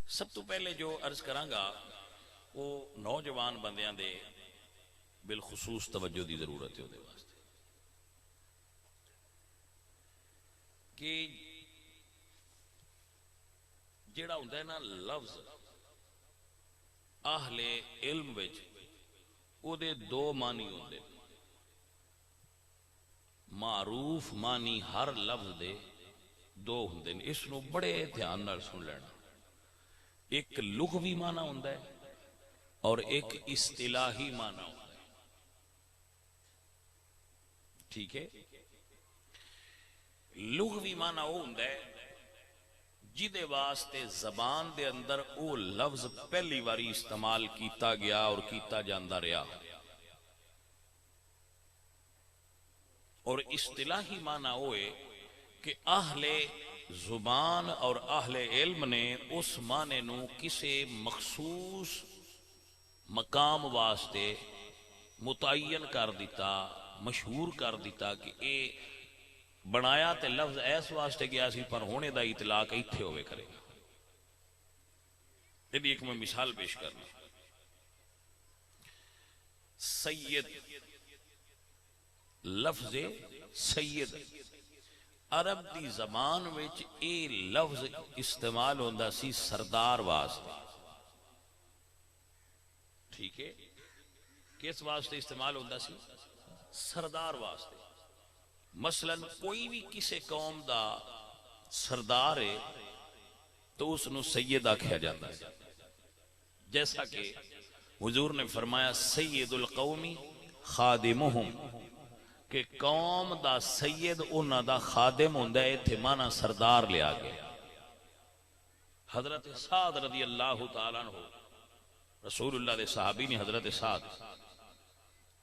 سب تو پہلے جو عرض کرانگا وہ نوجوان بندیاں دے بالخصوص توجہ دی ضرورت ہے وہ دے واسطے کہ جیڑا ہوندہ ہے نا لفظ اہل علم وچ او دے دو معنی ہوندے معروف معنی ہر لفظ دے دو ہوندے اس نو بڑے دھیان نال سن لینا ایک لغوی معنی ہوندہ ہے اور ایک اصطلاحی معنی ہوندہ ہے ٹھیک ہے لغوی معنی وہ ہوندہ ہے جدے واسطے زبان دے اندر او لفظ پہلی واری استعمال کیتا گیا اور کیتا جاندہ رہا اور اصطلاحی معنی ہوئے کہ اہل زبان اور اہل علم نے اس معنی نو کسی مخصوص مقام واسطے متعین کر دیتا مشہور کر دیتا کہ اے بنایا تے لفظ ایس واسطے گیا سی پر ہونے دا اطلاق ایتھے ہوئے کرے گا یہ بھی ایک میں مثال پیش کرنا سید لفظ سید عرب دی زبان وچ اے لفظ استعمال ہوندہ سی سردار واسطے ٹھیک ہے کس واسطے استعمال ہوندہ سی سردار واسطے مثلا کوئی بھی کسی قوم دا سردار ہے تو اس نو سید آکھیا جاتا ہے جیسا کہ حضور نے فرمایا سید القومی خادمہم کہ قوم دا سید انہ دا خادم ہوندہ ہے تھے مانا سردار لیا گیا حضرت سعد رضی اللہ تعالیٰ عنہ رسول اللہ دے صحابی نے حضرت سعد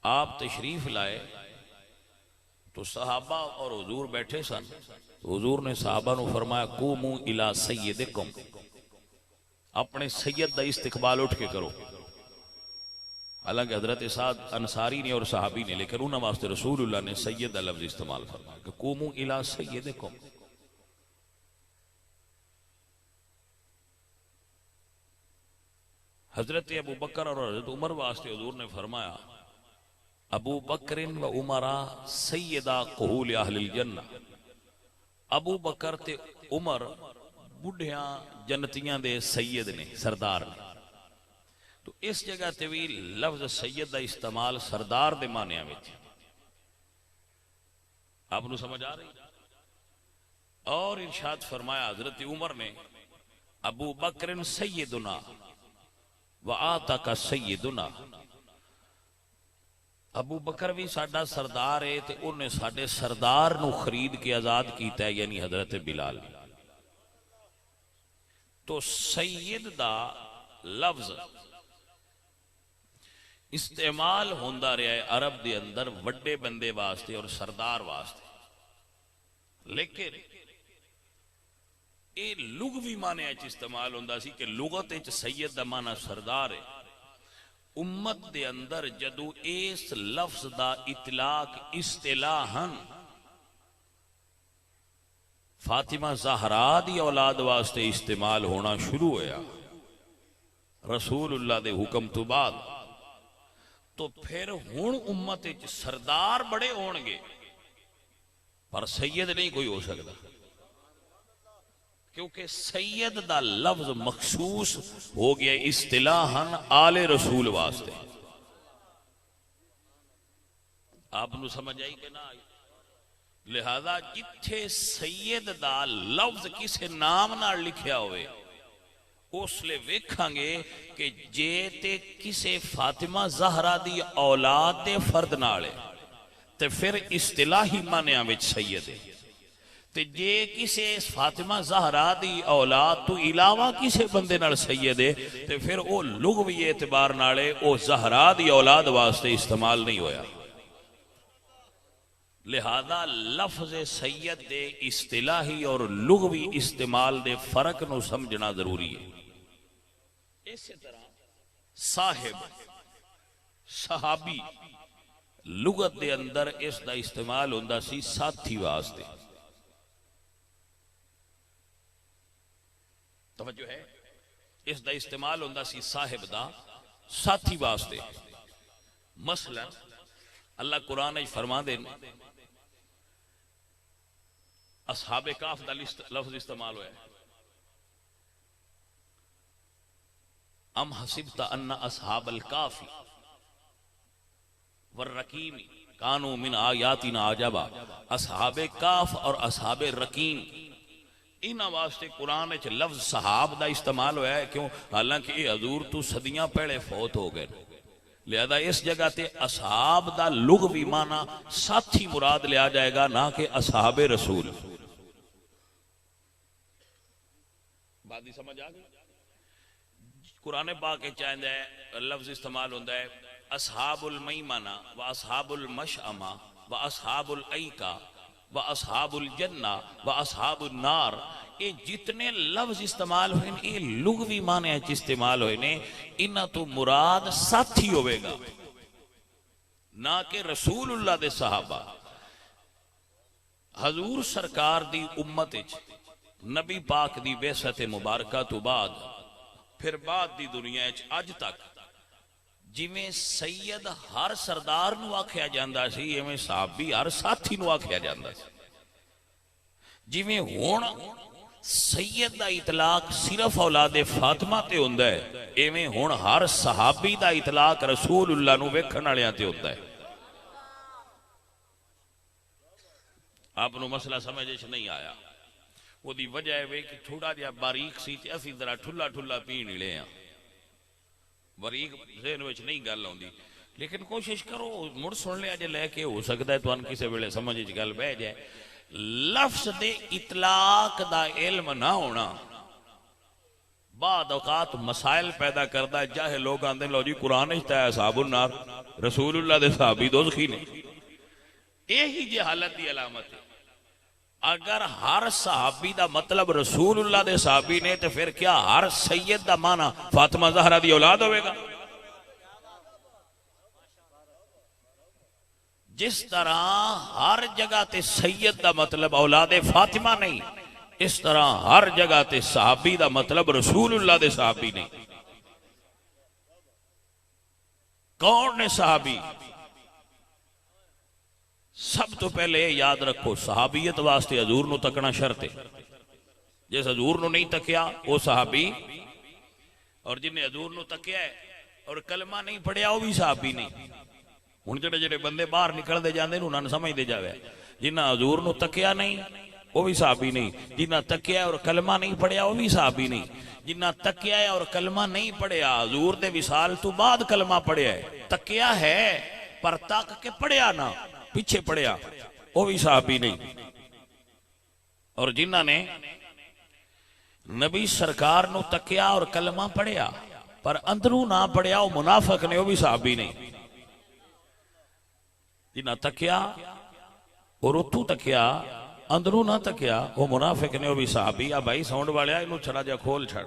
آپ تشریف لائے تو صحابہ اور حضور بیٹھے سن حضور نے صحابہ نو فرمایا قوموا الی سیدکم اپنے سید دا استقبال اٹھ کے کرو حالانکہ حضرت سعد انصاری نے اور صحابی نے لیکن انہوں واسطے رسول اللہ نے سید دا لفظ استعمال فرمایا کہ قوموا الی سیدکم حضرت ابو بکر اور حضرت عمر واسطے حضور نے فرمایا ابو بکر و عمرہ سیدہ قہول اہل الجنہ ابو بکر تے عمر بڑھیاں جنتیاں دے سید نے سردار نے تو اس جگہ تے بھی لفظ سید دا استعمال سردار دے معنی میں تھی آپ نو سمجھ آ رہی اور ارشاد فرمایا حضرت عمر نے ابو بکر سیدنا وآتاک سیدنا ابو بکر بھی ساڈا سردار ہے تے انہیں ساڈے سردار نو خرید کے آزاد کیتا ہے یعنی حضرت بلال تو سید دا لفظ استعمال ہوندہ رہا ہے عرب دے اندر وڈے بندے واسطے اور سردار واسطے لیکن اے لغوی معنی اچھ استعمال ہوندہ سی کہ لغت اچھ سید دا معنی سردار ہے امت دے اندر جدو اس لفظ دا اطلاق اصطلاحاً فاطمہ زہرا دی اولاد واسطے استعمال ہونا شروع ہویا رسول اللہ دے حکم تو بعد تو پھر ہون امت سردار بڑے ہونگے پر سید نہیں کوئی ہو سکتا کیونکہ سید دا لفظ مخصوص ہو گیا اصطلاحاً آل رسول واسطے آپ نو سمجھ آئی کہ نہ آئی لہذا جتھے سید دا لفظ کسے نام نہ لکھیا ہوئے اس لئے ویکھاں گے کہ جے تے کسے فاطمہ زہرا دی اولاد دے فرد نالے تے پھر اصطلاحی معنیاں وچ سید ہے تے جے کسے فاطمہ زہرا دی اولاد تو علاوہ کسے بندے نال سید ہے تے پھر او لغوی اعتبار نالے او زہرا دی اولاد واسطے استعمال نہیں ہویا لہذا لفظ سید دے اصطلاحی اور لغوی استعمال دے فرق نو سمجھنا ضروری ہے اسی طرح صاحب صحابی لغت دے اندر اس دا استعمال ہوندہ سی ساتھی واسطے توجہ ہے اس دا استعمال ہوندا سی صاحب دا ساتھی واسطے. مثلا اللہ قرآن وچ فرما دے اصحاب کاف دا لفظ استعمال ہوا ہے. ام حسبت ان اصحاب الکاف والرقیم کانوا من آیاتنا عجبا. اصحاب کاف اور اصحاب رقیم ان واسطے قرآن وچ لفظ صحاب دا استعمال ہوا ہے. کیوں؟ حالانکہ یہ حضور تو صدیاں پہلے فوت ہو گئے، لہذا اس جگہ تے اصحاب دا لغوی معنی ساتھی مراد لیا جائے گا، نہ کہ اصحاب رسول. بات سمجھ آ گئی؟ قرآن پاک کے چاہتا ہے لفظ استعمال ہوتا ہے اصحاب المیمنہ و اصحاب المشأمہ و اصحاب الایکہ و اصحاب الجنہ و اصحاب النار. یہ جتنے لفظ استعمال ہوئے یہ لغوی معنی استعمال ہوئے انہاں تو مراد ساتھی ہوئے گا، نہ کہ رسول اللہ دے صحابہ. حضور سرکار دی امت نبی پاک دی بعثت مبارکہ تو بعد پھر بعد دی دنیا اج تک جویں سید ہر سردار نو آکھیا جاندا سی ایویں صحابی ہر ساتھی نو آکھیا جاندا سی. جویں ہن سید دا اطلاق صرف اولاد فاطمہ تے ہوندا ہے ایویں ہن ہر صحابی دا اطلاق رسول اللہ نو ویکھن والیاں تے ہوندا ہے. آپ نو مسئلہ سمجھ نہیں آیا؟ وہ دی وجہ ہے کہ تھوڑا جہا باریک سی تے اسی ذرا ٹھلا ٹھلا پی نہیں لے ہیں، باریک ذہن وچ نہیں گل ہوندی. لیکن کوشش کرو مڑ سن لیا جے لے کے ہو سکتا ہے تو ان کسے ویلے سمجھ وچ گل بہ جائے. لفظ دے اطلاق دا علم نہ ہونا بعد اوقات مسائل پیدا کرتا ہے. جاہے لوگ آندے لو جی قرآن اچھتا ہے اصحاب النار، رسول اللہ دے صحابی دوزخی نے. یہی جی حالت دی علامت ہے. اگر ہر صحابی دا مطلب رسول اللہ دے صحابی نے تو پھر کیا ہر سید دا معنی فاطمہ زہرا دی اولاد ہوئے گا؟ جس طرح ہر جگہ تے سید دا مطلب اولاد فاطمہ نہیں، اس طرح ہر جگہ تے صحابی دا مطلب رسول اللہ دے صحابی نہیں. کون نے صحابی؟ سب تو پہلے یاد رکھو صحابیت واسطے حضور نو تکنا شرط ہے. جس حضور نو نہیں تکیا وہ صحابی، اور جن نے حضور نو تکیا ہے اور کلمہ نہیں پڑھیا وہ بھی صحابی نہیں. ہن جڑے جڑے بندے باہر نکل دے جاندے انہاں نوں سمجھ دے جاوے جنہاں حضور نو تکیا نہیں وہ بھی صحابی نہیں، جنہاں تکیا ہے اور کلمہ نہیں پڑھیا وہ بھی صحابی نہیں. جنہاں تکیا ہے اور کلمہ نہیں پڑھیا حضور دے وصال تو بعد کلمہ پڑھیا ہے، تکیا ہے پر تک کے پڑھیا نہ پیچھے پڑھیا وہ بھی صحابی نہیں. اور جنہاں نے نبی سرکار نو تکیا اور کلمہ پڑھیا پر اندروں نہ پڑھیا وہ منافق نے وہ بھی صحابی نہیں. جنہاں تکیا اور اتو تکیا اندروں نہ تکیا وہ منافق نے وہ بھی صحابی. بھائی ساؤنڈ والے انہوں چھڑا جا کھول چھڑ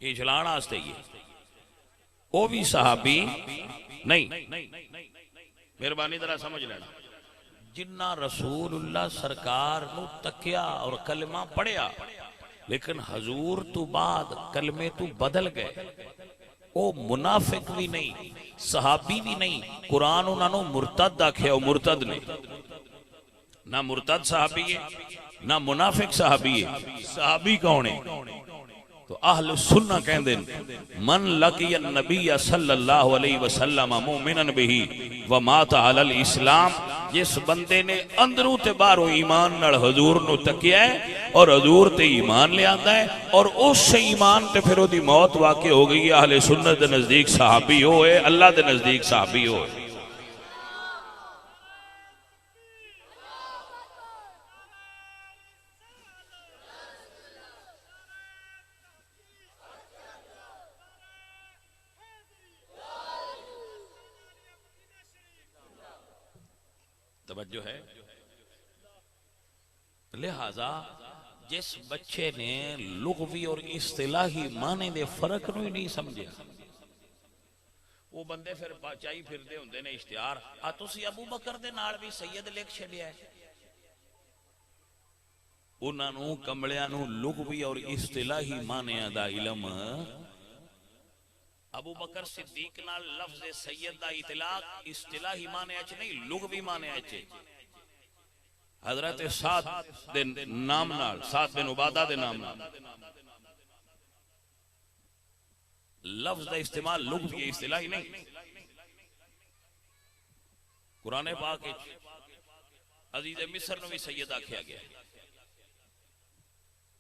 یہ چلان آستے ہی وہ بھی صحابی نہیں. مہربانی ذرا سمجھ لینا. جنہ رسول اللہ سرکار نو تکیا اور کلمہ پڑھیا لیکن حضور تو بعد کلمے تو بدل گئے وہ منافق بھی نہیں صحابی بھی نہیں. قرآن انہوں نے مرتد آکھیا وہ مرتد نہیں. نہ مرتد صحابی ہے نہ منافق صحابی ہے. صحابی کون ہے؟ تو اہل سنہ کہندے من لقی النبی صلی اللہ علیہ وسلم مومنا بہی ومات علی الاسلام. جس بندے نے اندروں تے باہروں ایمان نال حضور نو تکیا ہے اور حضور تے ایمان لے آندا ہے اور اس سے ایمان تے پھر دی موت واقع ہو گئی. اہل سنت دے نزدیک صحابی ہوئے، اللہ دے نزدیک صحابی ہوئے. توجہ ہے؟ لہذا جس بچے نے لغوی اور اصطلاحی معنی دے فرق نو ہی نہیں سمجھا وہ بندے پھر چاہی پھر دے ہوندے نے اشتہار تسی ابو بکر دے نال بھی سید لکھ چھڈیا ہے. انہاں نو کملیاں نو لغوی اور اصطلاحی معنیاں دا علم ابو بکر صدیق نال لفظ سید دا اطلاق اصطلاحی معنی اچ نہیں لغوی معنی اچ حضرت سعد دے نام نال سعد بن عبادہ دے نام نال لفظ دا استعمال لغوی اصطلاحی نہیں قرآن پاک عزیز مصر نو بھی سید آکھیا گیا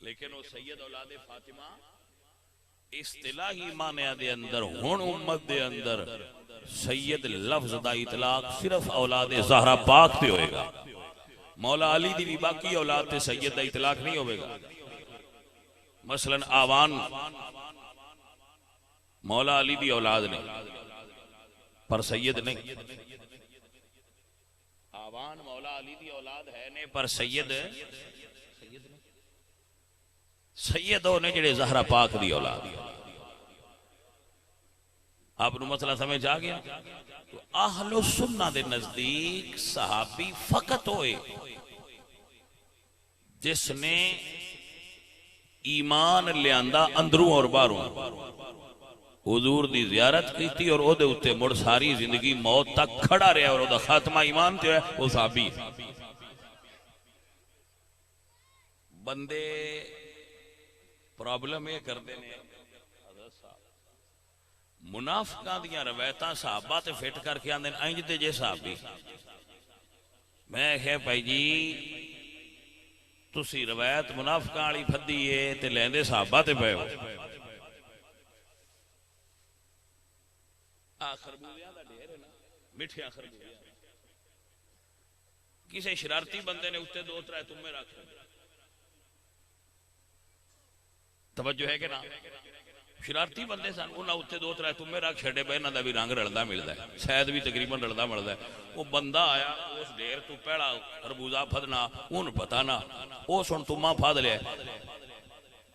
لیکن وہ سید اولاد فاطمہ اصطلاحی معنی دے اندر ہن امت دے اندر سید لفظ دا اطلاق صرف اولاد زہرا پاک تے ہوئے گا مولا علی دی بھی باقی اولاد تے سید دا اطلاق نہیں ہوئے گا مثلا آوان مولا علی دی اولاد نہیں پر سید نہیں آوان مولا علی دی اولاد ہے نے پر سید سید ہونے جڑے زہرا پاک دی اولاد آپ نو مسئلہ سمجھ آ گیا تو اہل سنہ دے نزدیک صحابی فقط ہوئے جس نے ایمان لیاندہ اندروں اور باروں حضور دی زیارت کی تھی اور او دے اتے مڑ ساری زندگی موت تک کھڑا رہا اور او دا خاتمہ ایمان تے وہ صحابی بندے پرابلم یہ کر دینے منافقہ دیاں روایتاں صحابہ تے فٹ کر کے آندے اینج دے جے صحابی میں کہے بھائی جی تسی روایت منافقہ والی پھدی ہے تے لیندے صحابہ تے پے ہو خربوزیاں دا ڈھیر ہے نا مٹھیاں خربوزیاں کسی شرارتی بندے نے اتے دو ترائے تمہیں رکھ توجہ ہے کہ نا شرارتی بندے سن انہاں اتے دو ترائے تمہیں رکھ چھڑے بے انہاں دا بھی رنگ رلدا ملدا ہے شاید بھی تقریباً رلدا ملدا ہے وہ بندہ آیا اس ڈھیر تو پہلا خربوزہ پھدنا اون پتہ نہ او سن تما پھد لیا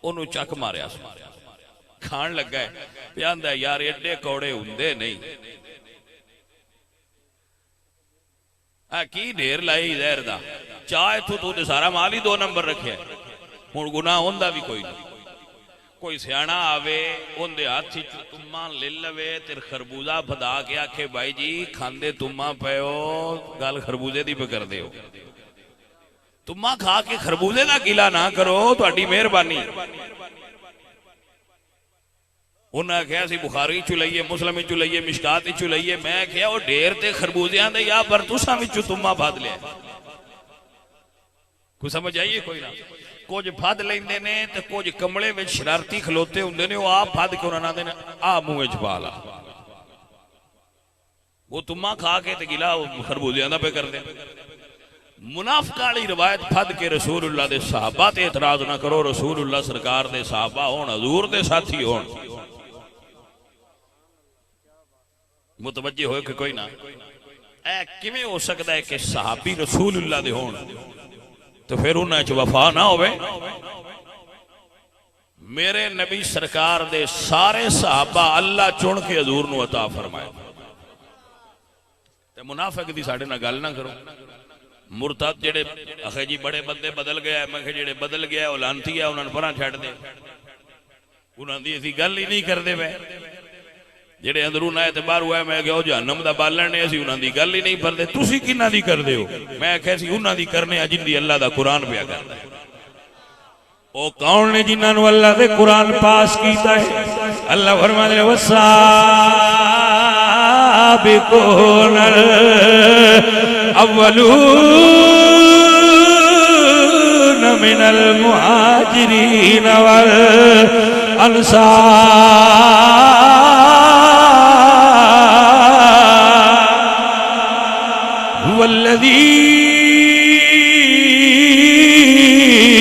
اونوں چک ماریا کھان لگا ہے پیاندا یار ایڈے کوڑے ہوندے نہیں کی ڈھیر لائی زہر دا چاہے تو تے سارا مال ہی 2 نمبر رکھے ہن گناہ ہوندا بھی کوئی نہیں کوئی سیانا آوے ان دے ہاتھ ہی تمہاں لے لوے تیر خربوزہ پھدا کے آکھے بھائی جی کھاندے تمہاں پہ ہو گل خربوزے دی پہ کر دے ہو تمہاں کھا کے خربوزے دا گلا نہ کرو تو اڈی مہربانی انہاں کہا سی بخاری چو لئیے مسلم چو لئیے مشکات چو لئیے میں کہا وہ ڈیر تے خربوزیاں دے یا پر تساں وچوں تمہاں بھاد لے کوئی سمجھ آئیے کوئی نہ کچھ بھاد لیندے نے تو کچھ کمڑے میں شرارتی کھلوتے ہوندے نے وہ آپ بھاد کیوں نہ دے آپ موے چھپالا وہ تمہاں کھا کے تگیلا خربوزیاں دا پہ کر دے منافقالی روایت بھاد کے رسول اللہ دے صحابہ تے اعتراض نہ کرو رسول اللہ سرکار دے صحابہ ہون حضور دے ساتھی ہون متوجہ ہوئے کہ کوئی نہ اے کیویں ہو سکتا ہے کہ صحابی رسول اللہ دے ہون تو پھر انہیں چھ وفا نہ ہوئے میرے نبی سرکار دے سارے صحابہ اللہ چون کے حضور نو عطا فرمائے تے منافق دی ساڑھے نہ گل نہ کرو مرتد جڑے اخے جی بڑے بندے بدل گیا ہے میں کہ جڑے بدل گیا ہے وہ لانتی ہے انہوں نے پران چھڑ دے انہوں نے اسی گل ہی نہیں کر دے میں جڑے اندرون اعتبار ہوا ہے میں کہ او جہنم دا بالن نے اسی انہاں دی گل ہی نہیں پردے تسی کنا دی کر دے ہو میں کہ اسی انہاں دی کرنے جن دی اللہ دا قرآن پیا کردا ہے او کون نے جنہاں نو اللہ دے قرآن پاس کیتا ہے اللہ فرماتے ہیں والسابقون الاولون من المہاجرین والانصار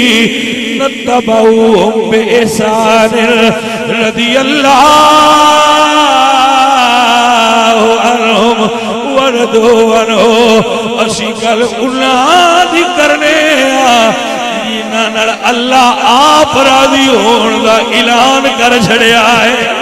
والذین اتبعوهم بإحسان رضی اللہ عنہم وردوا عنہ اسی کل انہاں دی کرنے جنہاں نال اللہ آپ راضی ہون دا اعلان کر چھڑیا ہے